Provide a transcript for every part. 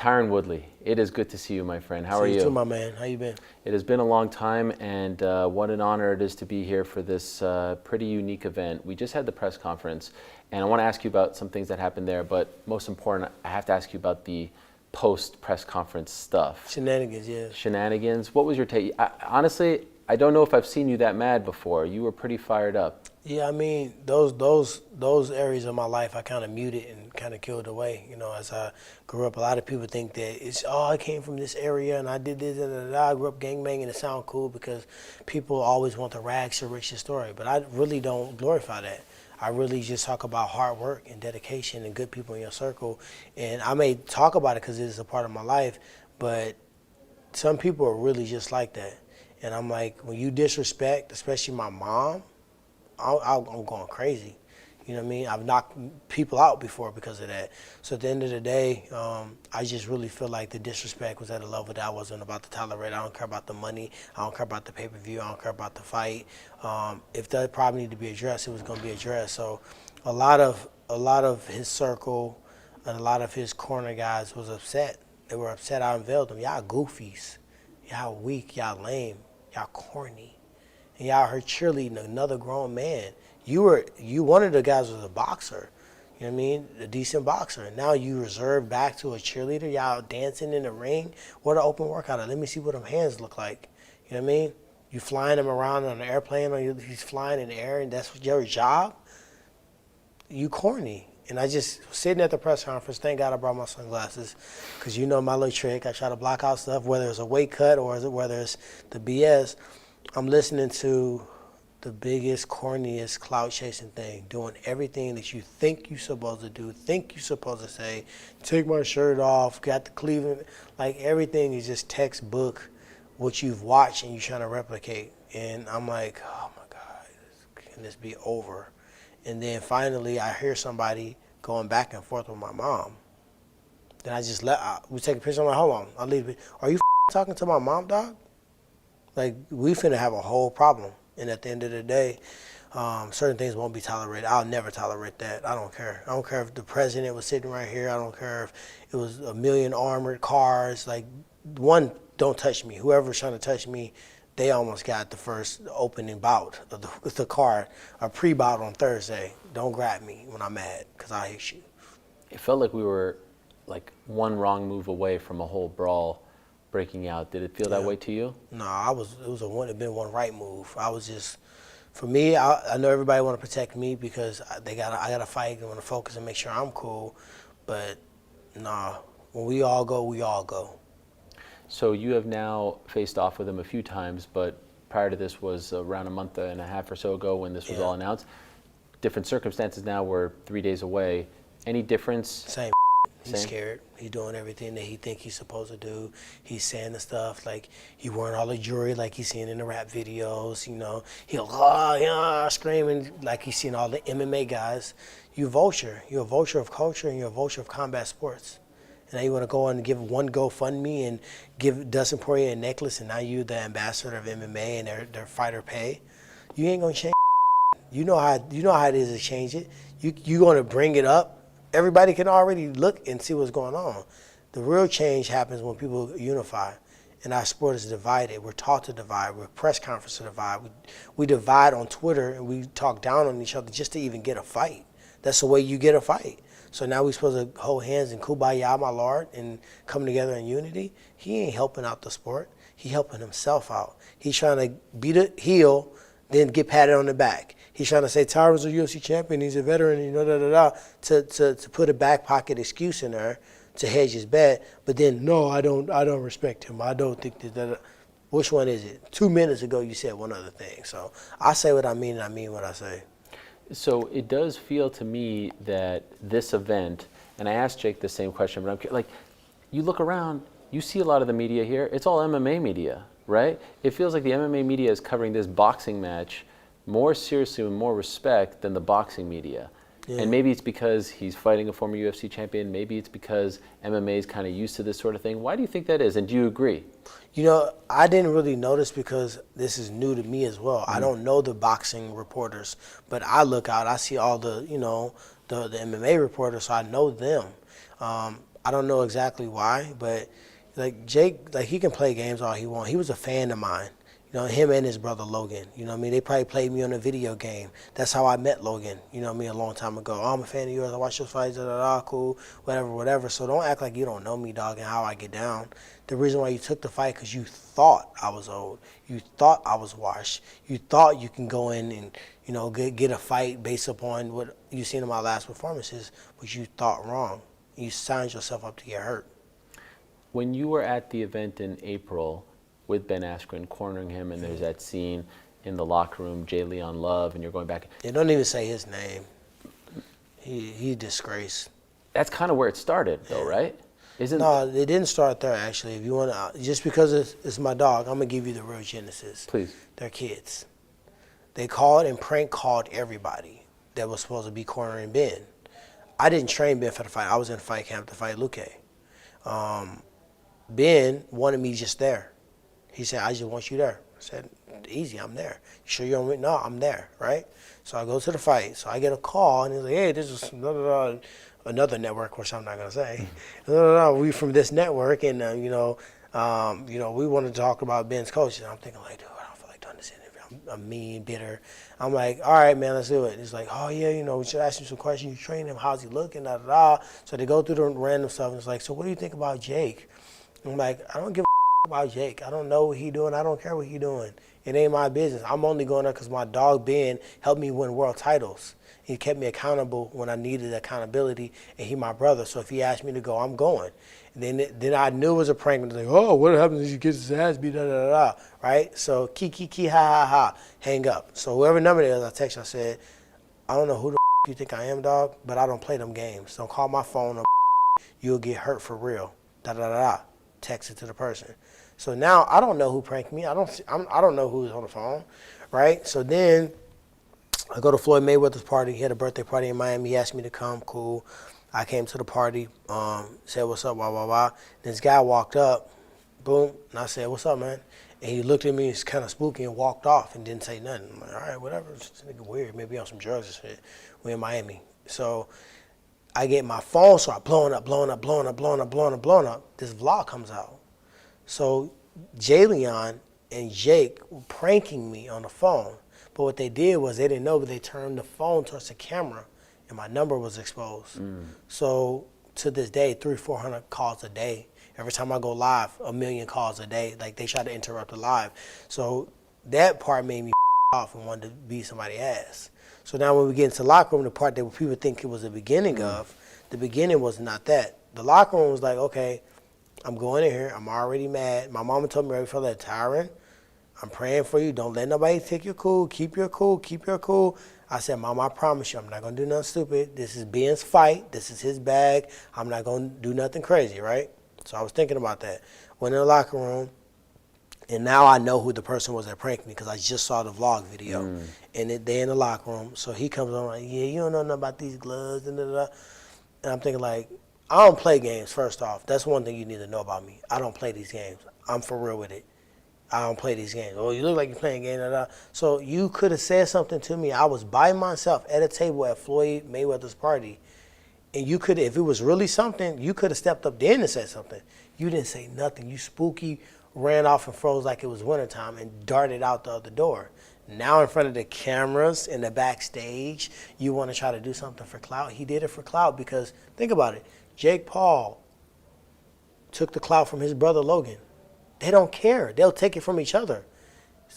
Tyron Woodley, it is good to see you, my friend. How are you? See you too, my man. How you been? It has been a long time, and what an honor it is to be here for this pretty unique event. We just had the press conference, and I want to ask you about some things that happened there, but most important, I have to ask you about the post-press conference stuff. Shenanigans, yeah. Shenanigans. What was your take? Honestly, I don't know if I've seen you that mad before. You were pretty fired up. Yeah, I mean, those areas of my life I kind of muted and kind of killed away. You know, as I grew up, a lot of people think that I came from this area and I did this and I grew up gangbanging. It sound cool because people always want the rags to riches story, but I really don't glorify that. I really just talk about hard work and dedication and good people in your circle. And I may talk about it because it is a part of my life, but some people are really just like that. And I'm like, when you disrespect, especially my mom, I'm going crazy. You know what I mean? I've knocked people out before because of that. So at the end of the day, I just really feel like the disrespect was at a level that I wasn't about to tolerate. I don't care about the money. I don't care about the pay-per-view. I don't care about the fight. If that problem needed to be addressed, it was going to be addressed. So a lot of his circle and a lot of his corner guys was upset. They were upset I unveiled them. Y'all goofies. Y'all weak. Y'all lame. Y'all corny. And y'all heard cheerleading another grown man. One of the guys was a boxer, you know what I mean? A decent boxer. And now you reserve back to a cheerleader. Y'all dancing in the ring. What an open workout. Let me see what them hands look like. You know what I mean? You flying him around on an airplane, or he's flying in the air, and that's your job? You corny. And I just sitting at the press conference, thank God I brought my sunglasses, because you know my little trick. I try to block out stuff, whether it's a weight cut or whether it's the BS. I'm listening to the biggest, corniest, clout-chasing thing, doing everything that you think you're supposed to do, think you're supposed to say, take my shirt off, got the Cleveland, like everything is just textbook what you've watched and you're trying to replicate. And I'm like, oh my God, can this be over? And then finally I hear somebody going back and forth with my mom. Then I just we take a picture, I'm like, hold on, I'll leave it. Are you talking to my mom, dog? Like, we finna have a whole problem. And at the end of the day, certain things won't be tolerated. I'll never tolerate that. I don't care. I don't care if the president was sitting right here. I don't care if it was a million armored cars. Like, one, don't touch me. Whoever's trying to touch me, they almost got the first opening bout of the card, a pre-bout on Thursday. Don't grab me when I'm mad, because I'll hit you. It felt like we were like one wrong move away from a whole brawl breaking out. Did it feel that way to you? No, it'd been one right move. I was just, for me, I know everybody want to protect me because I got to fight and want to focus and make sure I'm cool. But nah, when we all go, we all go. So you have now faced off with him a few times, but prior to this was around a month and a half or so ago when this was all announced. Different circumstances now. We're 3 days away. Any difference? Same. He's scared. He's doing everything that he think he's supposed to do. He's saying the stuff like he wearing all the jewelry like he's seeing in the rap videos. You know, he'll screaming like he's seeing all the MMA guys. You vulture. You're a vulture of culture and you're a vulture of combat sports. And now you want to go on and give one GoFundMe and give Dustin Poirier a necklace, and now you're the ambassador of MMA and their fighter pay. You ain't gonna change. You know how it is to change it. You gonna bring it up. Everybody can already look and see what's going on. The real change happens when people unify. And our sport is divided. We're taught to divide. We're press conference to divide. We divide on Twitter and we talk down on each other just to even get a fight. That's the way you get a fight. So now we're supposed to hold hands and kumbaya, my lord, and come together in unity. He ain't helping out the sport. He helping himself out. He's trying to beat a heel, then get patted on the back. He's trying to say Tyron's a UFC champion, he's a veteran, you know, to put a back pocket excuse in there to hedge his bet. But then, no, I don't respect him. I don't think that. Which one is it? 2 minutes ago, you said one other thing. So I say what I mean, and I mean what I say. So it does feel to me that this event, and I asked Jake the same question, but I'm like, you look around, you see a lot of the media here. It's all MMA media, right? It feels like the MMA media is covering this boxing match more seriously and more respect than the boxing media. Yeah. And maybe it's because he's fighting a former UFC champion. Maybe it's because MMA is kind of used to this sort of thing. Why do you think that is? And do you agree? You know, I didn't really notice because this is new to me as well. I don't know the boxing reporters, but I look out, I see all the, you know, the MMA reporters, so I know them. I don't know exactly why, but like Jake, like he can play games all he wants. He was a fan of mine. You know, him and his brother Logan. You know what I mean? They probably played me on a video game. That's how I met Logan, you know what I mean, a long time ago. Oh, I'm a fan of yours. I watch your fights, cool, whatever. So don't act like you don't know me, dog, and how I get down. The reason why you took the fight because you thought I was old. You thought I was washed. You thought you can go in and, you know, get a fight based upon what you seen in my last performances, but you thought wrong. You signed yourself up to get hurt. When you were at the event in April with Ben Askren cornering him, and there's that scene in the locker room, Jay Leon Love, and you're going back. They don't even say his name. He disgraced. That's kind of where it started, though, right? No, it didn't start there, actually. If you want to, just because it's my dog, I'm going to give you the real genesis. Please. They're kids. They called and prank called everybody that was supposed to be cornering Ben. I didn't train Ben for the fight. I was in fight camp to fight Luque. Ben wanted me just there. He said, I just want you there. I said, easy, I'm there. You sure you don't want me? No, I'm there, right? So I go to the fight. So I get a call, and he's like, hey, this is another network, which I'm not going to say. We from this network, and, we want to talk about Ben's coach. And I'm thinking, like, dude, I don't feel like doing this interview. I'm mean, bitter. I'm like, all right, man, let's do it. He's like, oh, yeah, we should ask him some questions. You train him. How's he looking? So they go through the random stuff, and it's like, so what do you think about Jake? I'm like, I don't give a about Jake. I don't know what he doing. I don't care what he doing. It ain't my business. I'm only going there because my dog Ben helped me win world titles. He kept me accountable when I needed accountability, and he my brother. So if he asked me to go, I'm going. And then I knew it was a prank. And like, oh, what happens if he gets his ass beat? Right? So ha ha ha, hang up. So whoever number it is, I text. I said, I don't know who the you think I am, dog, but I don't play them games. Don't call my phone. Or you'll get hurt for real. Text it to the person. So now I don't know who pranked me. I don't know who's on the phone, right? So then I go to Floyd Mayweather's party. He had a birthday party in Miami. He asked me to come. Cool. I came to the party. Said what's up, blah blah blah. This guy walked up, boom, and I said what's up, man. And he looked at me. It's kind of spooky and walked off and didn't say nothing. I'm like, all right, whatever. It's just nigga weird. Maybe on some drugs and shit. We in Miami. So I get my phone start blowing up. This vlog comes out. So Jay Leon and Jake were pranking me on the phone. But what they did was they didn't know, but they turned the phone towards the camera, and my number was exposed. So to this day, 300-400 calls a day. Every time I go live, 1 million calls a day. Like they try to interrupt the live. So that part made me off and wanted to beat somebody's ass. So now when we get into the locker room, the part that people think it was the beginning of, the beginning was not that. The locker room was like, okay, I'm going in here. I'm already mad. My mama told me right before that, Tyron, I'm praying for you. Don't let nobody take your cool. Keep your cool. Keep your cool. I said, Mama, I promise you, I'm not going to do nothing stupid. This is Ben's fight. This is his bag. I'm not going to do nothing crazy, right? So I was thinking about that. Went in the locker room, and now I know who the person was that pranked me because I just saw the vlog video. And they in the locker room. So he comes on like, yeah, you don't know nothing about these gloves. And I'm thinking like, I don't play games, first off. That's one thing you need to know about me. I don't play these games. I'm for real with it. I don't play these games. Oh, you look like you're playing games. So you could have said something to me. I was by myself at a table at Floyd Mayweather's party. And you could, if it was really something, you could have stepped up then and said something. You didn't say nothing. You spooky ran off and froze like it was wintertime and darted out the other door. Now in front of the cameras in the backstage, you want to try to do something for clout. He did it for clout because, think about it, Jake Paul took the clout from his brother Logan. They don't care. They'll take it from each other.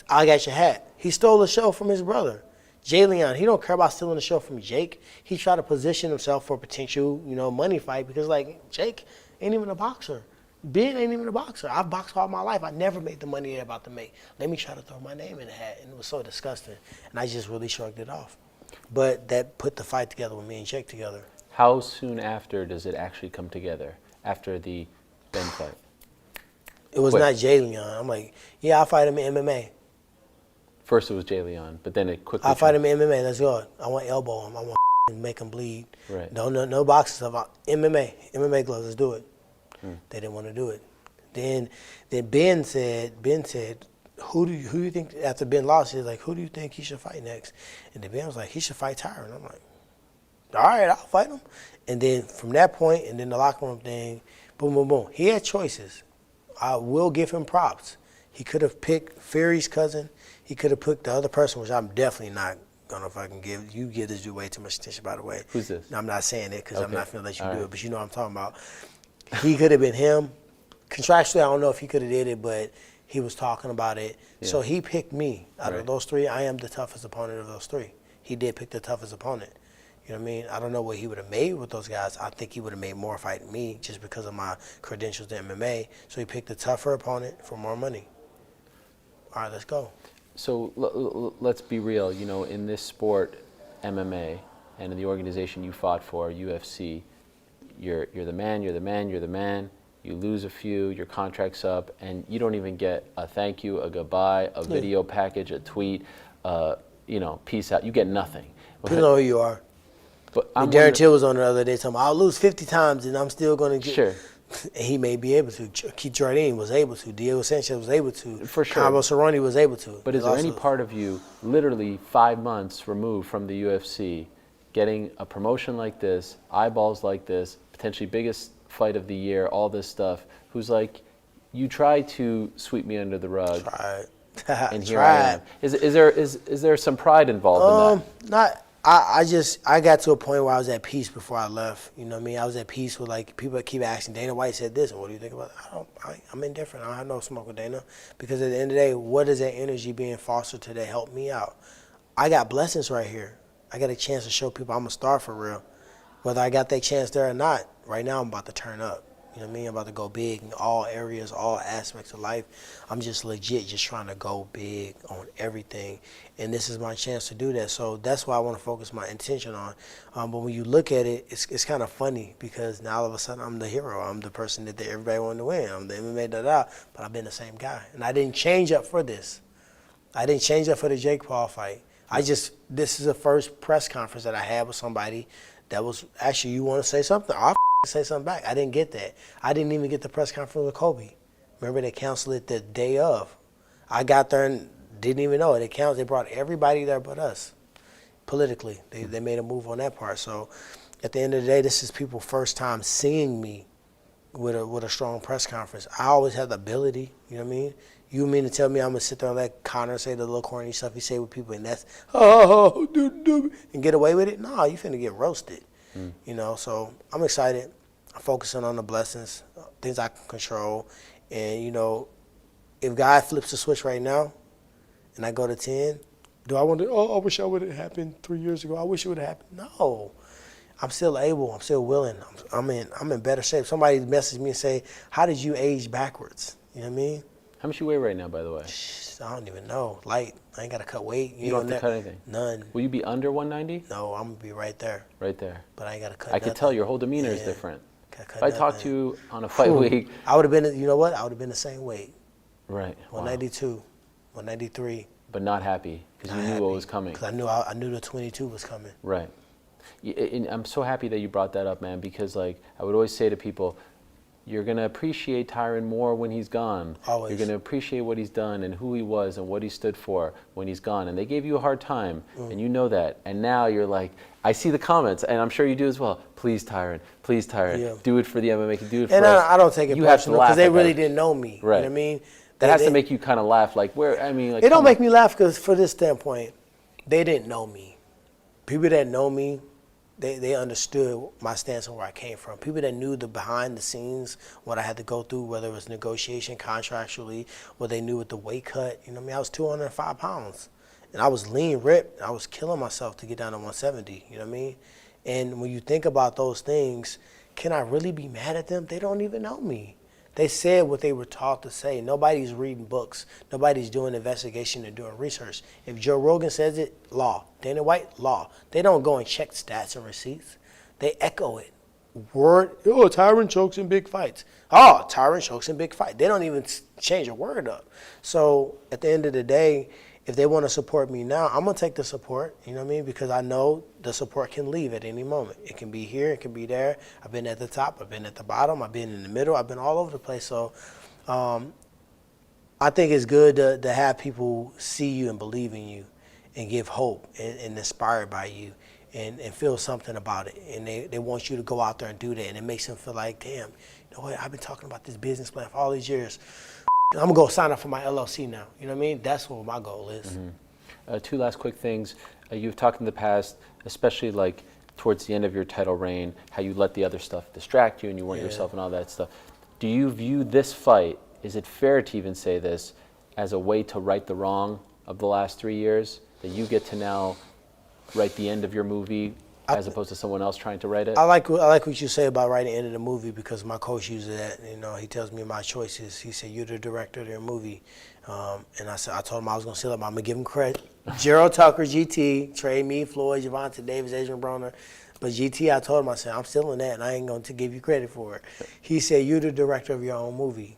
I got your hat. He stole the show from his brother. Jay Leon, he don't care about stealing the show from Jake. He tried to position himself for a potential, money fight because, like, Jake ain't even a boxer. Ben ain't even a boxer. I've boxed all my life. I never made the money they're about to make. Let me try to throw my name in the hat. And it was so disgusting. And I just really shrugged it off. But that put the fight together with me and Jake together. How soon after does it actually come together? After the Ben fight? It was not Jay Leon. I'm like, yeah, I'll fight him in MMA. First it was Jay Leon, but then it quickly... I'll fight him in MMA. Let's go. I want elbow him. I want make him bleed. Right. No boxing stuff. MMA gloves. Let's do it. They didn't want to do it. Then Ben said, who do you think, after Ben lost, he's like, who do you think he should fight next? And then Ben was like, he should fight Tyron. I'm like, all right, I'll fight him. And then from that point, and then the locker room thing, boom, boom, boom. He had choices. I will give him props. He could have picked Fury's cousin. He could have picked the other person, which I'm definitely not gonna fucking give. You give this dude way too much attention, by the way. Who's this? I'm not saying it because I'm not gonna let you do it, but you know what I'm talking about. He could have been him. Contractually, I don't know if he could have did it, but he was talking about it. Yeah. So he picked me. Out of those three, I am the toughest opponent of those three. He did pick the toughest opponent. You know what I mean? I don't know what he would have made with those guys. I think he would have made more fighting me just because of my credentials to MMA. So he picked the tougher opponent for more money. All right, let's go. So let's be real. You know, in this sport, MMA, and in the organization you fought for, UFC, you're the man, you're the man, you're the man. You lose a few, your contract's up, and you don't even get a thank you, a goodbye, a video package, a tweet, you know, peace out. You get nothing. You know who you are. But Darren Till was on the other day talking about, I'll lose 50 times and I'm still going to get. Sure. And he may be able to. Keith Jardine was able to. Diego Sanchez was able to. For sure. Cabo Cerrone was able to. But is there any part of you, literally 5 months removed from the UFC, getting a promotion like this, eyeballs like this, potentially biggest fight of the year, all this stuff, who's like, you tried to sweep me under the rug. Tried. And here I am. Is there some pride involved in that? Not. I got to a point where I was at peace before I left. You know what I mean? I was at peace with, like, people that keep asking, Dana White said this, and what do you think about it? I'm indifferent. I don't have no smoke with Dana. Because at the end of the day, what is that energy being fostered to that help me out? I got blessings right here. I got a chance to show people I'm a star for real. Whether I got that chance there or not, right now I'm about to turn up. You know what I mean? I'm about to go big in all areas, all aspects of life. I'm just legit just trying to go big on everything. And this is my chance to do that. So that's why I want to focus my attention on. But when you look at it, it's kind of funny because now all of a sudden I'm the hero. I'm the person that everybody wanted to win. I'm the MMA but I've been the same guy. And I didn't change up for this. I didn't change up for the Jake Paul fight. This is the first press conference that I had with somebody that was, actually, you want to say something? I'll say something back. I didn't get that. I didn't even get the press conference with Kobe. Remember, they canceled it the day of. I got there and didn't even know it. They brought everybody there but us. Politically, they made a move on that part. So at the end of the day, this is people's first time seeing me with a strong press conference. I always had the ability, you know what I mean? You mean to tell me I'm going to sit there and let Conor say the little corny stuff he say with people and that's, and get away with it? No, you finna get roasted. You know, so I'm excited. I'm focusing on the blessings, things I can control. And, you know, if God flips the switch right now and I go to 10, do I want to, I wish I would have happened 3 years ago. I wish it would have happened. No. I'm still able. I'm still willing. I'm in better shape. Somebody messaged me and say, how did you age backwards? You know what I mean? How much you weigh right now, by the way? I don't even know. Light. I ain't got to cut weight. You don't have to cut anything? None. Will you be under 190? No, I'm going to be right there. Right there. But I ain't got to cut I could tell your whole demeanor is different. If I talked to you on a fight week. I would have been, you know what? I would have been the same weight. Right. 192, 193. But not happy because you knew what was coming. Because I knew the 22 was coming. Right. And I'm so happy that you brought that up, man, because, like, I would always say to people, you're going to appreciate Tyron more when he's gone. Always. You're going to appreciate what he's done and who he was and what he stood for when he's gone. And they gave you a hard time, and you know that. And now you're like, I see the comments, and I'm sure you do as well. Please, Tyron, do it for the MMA, do it for us. And I don't take it personal because they really didn't know me. Right. You know what I mean? That has to make you kind of laugh. Like, like, it don't make me laugh because, for this standpoint, they didn't know me. People that know me, they understood my stance and where I came from. People that knew the behind the scenes, what I had to go through, whether it was negotiation, contractually, what they knew with the weight cut. You know what I mean? I was 205 pounds. And I was lean, ripped. I was killing myself to get down to 170. You know what I mean? And when you think about those things, can I really be mad at them? They don't even know me. They said what they were taught to say. Nobody's reading books. Nobody's doing investigation and doing research. If Joe Rogan says it, law. Dana White, law. They don't go and check stats and receipts. They echo it. Word, Tyron chokes in big fights. Oh, Tyron chokes in big fights. They don't even change a word up. So at the end of the day, if they want to support me now, I'm going to take the support, you know what I mean? Because I know the support can leave at any moment. It can be here, it can be there. I've been at the top, I've been at the bottom, I've been in the middle, I've been all over the place. So I think it's good to have people see you and believe in you and give hope and inspired by you and feel something about it. And they want you to go out there and do that. And it makes them feel like, damn, you know what, I've been talking about this business plan for all these years. I'm going to go sign up for my LLC now. You know what I mean? That's what my goal is. Mm-hmm. Two last quick things. You've talked in the past, especially like towards the end of your title reign, how you let the other stuff distract you and you weren't yourself and all that stuff. Do you view this fight, is it fair to even say this, as a way to right the wrong of the last 3 years? That you get to now write the end of your movie as opposed to someone else trying to write it? I like what you say about writing the end of the movie, because my coach uses that. You know, he tells me my choices. He said, "You're the director of their movie," and I told him I was gonna seal up. I'm gonna give him credit. Gerald Tucker, GT, Trey, me, Floyd, Javante Davis, Adrian Broner. But GT, I told him, I said, I'm stealing that, and I ain't going to give you credit for it. He said, you're the director of your own movie,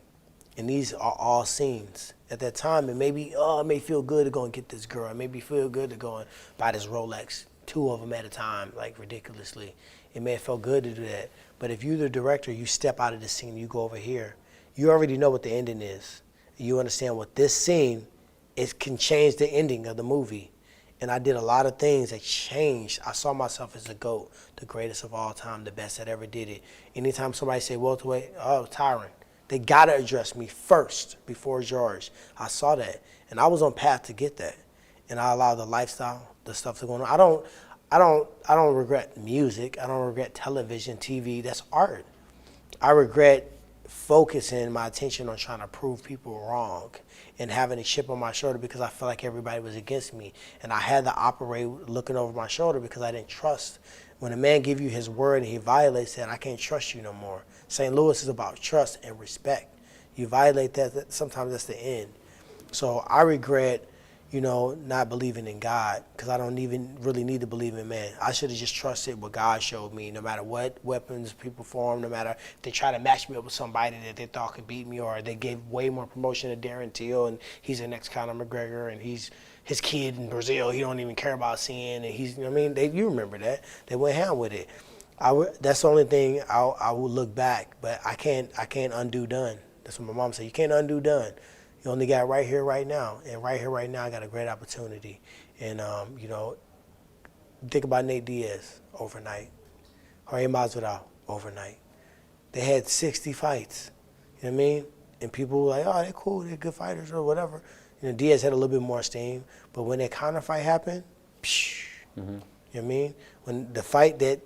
and these are all scenes. At that time, it may feel good to go and get this girl. It may feel good to go and buy this Rolex, 2 of them at a time, like ridiculously. It may have felt good to do that. But if you're the director, you step out of the scene, you go over here, you already know what the ending is. You understand what this scene, it can change the ending of the movie. And I did a lot of things that changed. I saw myself as the GOAT, the greatest of all time, the best that ever did it. Anytime somebody say welterweight, oh, Tyron, they gotta address me first before George. I saw that, and I was on path to get that. And I allowed the lifestyle, the stuff to go on. I don't regret music. I don't regret television, TV. That's art. I regret focusing my attention on trying to prove people wrong and having a chip on my shoulder because I felt like everybody was against me. And I had to operate looking over my shoulder because I didn't trust. When a man gives you his word and he violates that, I can't trust you no more. St. Louis is about trust and respect. You violate that, sometimes that's the end. So I regret, not believing in God, because I don't even really need to believe in man. I should have just trusted what God showed me, no matter what weapons people form, no matter if they try to match me up with somebody that they thought could beat me, or they gave way more promotion to Darren Till, and he's the next Conor McGregor, and he's his kid in Brazil, he don't even care about seeing, and he's, you remember that. They went ham with it. That's the only thing I will look back, but I can't undo done. That's what my mom said. You can't undo done. You only got right here, right now. And right here, right now, I got a great opportunity. And, think about Nate Diaz overnight. Jorge Masvidal overnight. They had 60 fights. You know what I mean? And people were like, oh, they're cool. They're good fighters or whatever. Diaz had a little bit more steam. But when that Conor fight happened, you know what I mean? When the fight that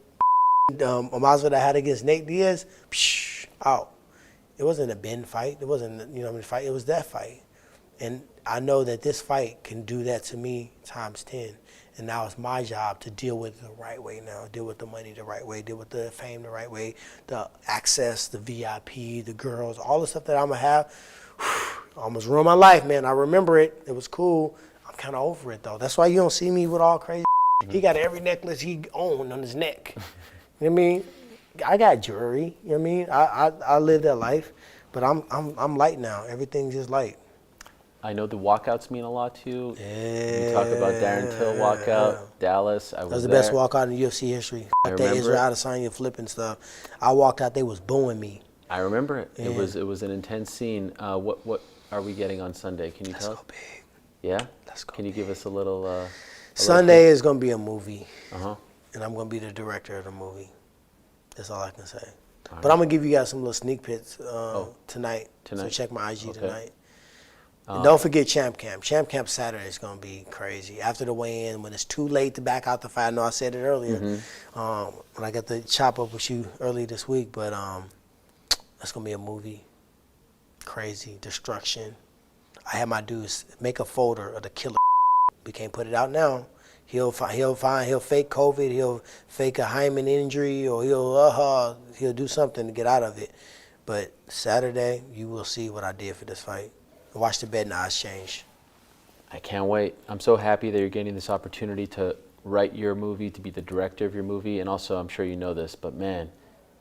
Masvidal had against Nate Diaz, out. It wasn't a Ben fight. It wasn't, fight. It was that fight. And I know that this fight can do that to me times 10. And now it's my job to deal with it the right way now, deal with the money the right way, deal with the fame the right way, the access, the VIP, the girls, all the stuff that I'm going to have. Almost ruined my life, man. I remember it. It was cool. I'm kind of over it, though. That's why you don't see me with all crazy. He got every necklace he owned on his neck. You know what I mean? I got jewelry, you know what I mean? I live that life, but I'm light now. Everything's just light. I know the walkouts mean a lot to you. Yeah. You talk about Darren Till walkout, Dallas. That was the best walkout in UFC history. That Israel Adesanya flipping stuff. I walked out, they was booing me. I remember it. Yeah. It was an intense scene. What are we getting on Sunday? Can you tell us? Let's go big. Yeah? Let's go Can you big. give us a little... Sunday is going to be a movie. Uh-huh. And I'm going to be the director of the movie. That's all I can say. All but right. I'm going to give you guys some little sneak peeks tonight. Tonight? So check my IG tonight. And Uh, don't forget Champ Camp. Champ Camp Saturday is going to be crazy. After the weigh-in, when it's too late to back out the fight. I know I said it earlier when I got the chop up with you early this week. But that's going to be a movie. Crazy. Destruction. I had my dudes make a folder of the killer. We can't put it out now. He'll fake COVID, he'll fake a hymen injury, or he'll do something to get out of it. But Saturday, you will see what I did for this fight. Watch the betting odds change. I can't wait. I'm so happy that you're getting this opportunity to write your movie, to be the director of your movie, and also, I'm sure you know this, but man,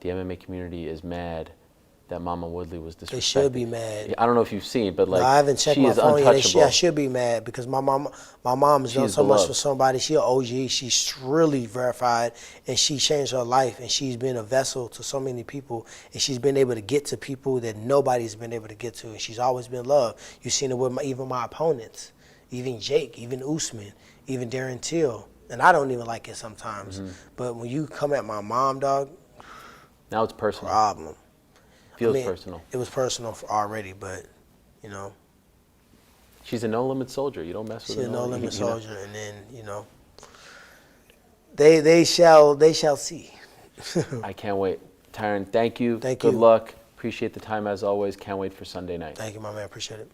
the MMA community is mad that Mama Woodley was disrespected. They should be mad. I don't know if you've seen, but like, No, I haven't checked she my is phone yet. untouchable. I should be mad because my mom has done She's so much beloved. for somebody. She's an OG. She's really verified, and she changed her life, and she's been a vessel to so many people, and she's been able to get to people that nobody's been able to get to, and she's always been loved. You've seen it with even my opponents, even Jake, even Usman, even Darren Till. And I don't even like it sometimes. But when you come at my mom, dog, Now it's personal. problem. Feels personal. It was personal already, but, you know. She's a no-limit soldier. You don't mess with her. She's a no-limit you know? soldier, and then, you know, they shall see. I can't wait. Tyron, thank you. Thank Good you. luck. Appreciate the time as always. Can't wait for Sunday night. Thank you, my man. Appreciate it.